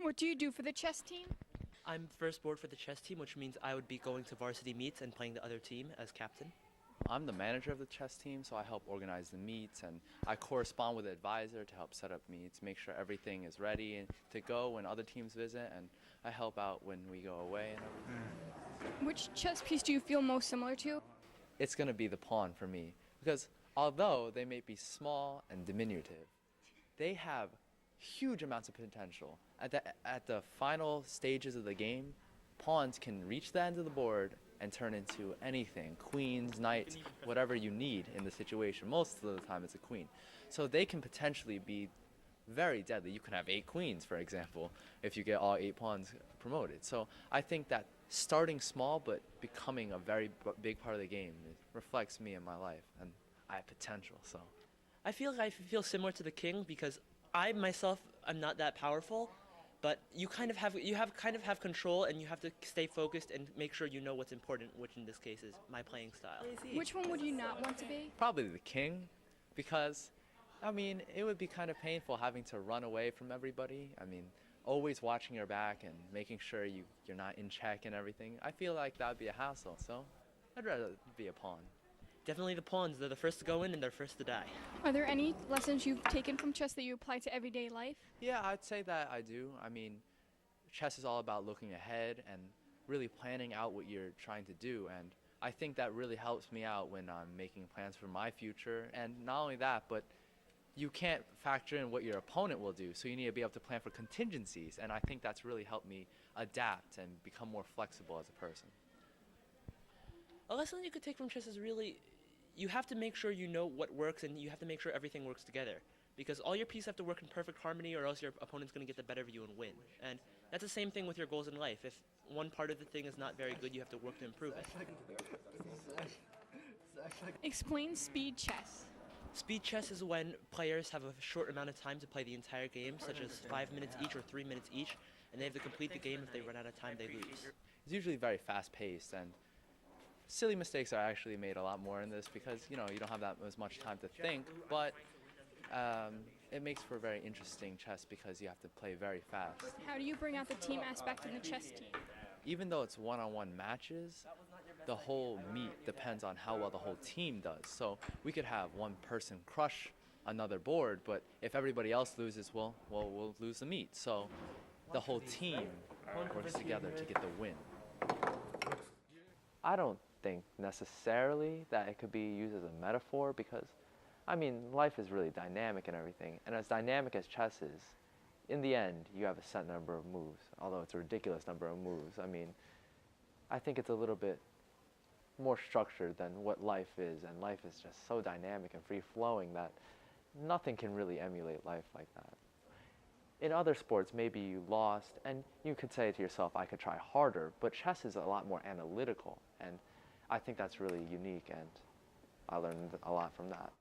What do you do for the chess team? I'm first board for the chess team, which means I would be going to varsity meets and playing the other team as captain. I'm the manager of the chess team, so I help organize the meets, and I correspond with the advisor to help set up meets, make sure everything is ready and to go when other teams visit, and I help out when we go away and everything. Which chess piece do you feel most similar to? It's going to be the pawn for me, because although they may be small and diminutive, they have huge amounts of potential. At the final stages of the game, pawns can reach the end of the board and turn into anything, queens, knights, whatever you need in the situation. Most of the time it's a queen. So they can potentially be very deadly. You can have 8 queens, for example, if you get all 8 pawns promoted. So I think that starting small but becoming a very big part of the game, it reflects me in my life, and I have potential. So I feel similar to the king because I myself am not that powerful, but you kind of have control, and you have to stay focused and make sure you know what's important, which in this case is my playing style. Which one would you not want to be? probably the king, because I mean, it would be kind of painful having to run away from everybody. I mean, always watching your back and making sure you're not in check and everything. I feel like that would be a hassle, so I'd rather be a pawn. Definitely the pawns. They're the first to go in and they're first to die. Are there any lessons you've taken from chess that you apply to everyday life? Yeah, I'd say that I do. I mean, chess is all about looking ahead and really planning out what you're trying to do, and I think that really helps me out when I'm making plans for my future. And not only that, but you can't factor in what your opponent will do, so you need to be able to plan for contingencies, and I think that's really helped me adapt and become more flexible as a person. A lesson you could take from chess is really, you have to make sure you know what works, and you have to make sure everything works together. Because all your pieces have to work in perfect harmony, or else your opponent's going to get the better of you and win. And that's the same thing with your goals in life. If one part of the thing is not very good, you have to work to improve it. Explain speed chess. Speed chess is when players have a short amount of time to play the entire game, such as 5 minutes each or 3 minutes each, and they have to complete the game. If they run out of time, they lose. It's usually very fast-paced, and silly mistakes are actually made a lot more in this because, you know, you don't have that as much time to think, but it makes for very interesting chess because you have to play very fast. How do you bring out the team aspect in the chess team? Even though it's one-on-one matches, the whole meet depends on how well the whole team does. So we could have one person crush another board, but if everybody else loses, well, we'll lose the meet. So the whole team works together to get the win. I don't think necessarily that it could be used as a metaphor because, I mean, life is really dynamic and everything. And as dynamic as chess is, in the end, you have a set number of moves, although it's a ridiculous number of moves. I mean, I think it's a little bit more structured than what life is, and life is just so dynamic and free-flowing that nothing can really emulate life like that. In other sports, maybe you lost, and you could say to yourself, I could try harder, but chess is a lot more analytical, and I think that's really unique, and I learned a lot from that.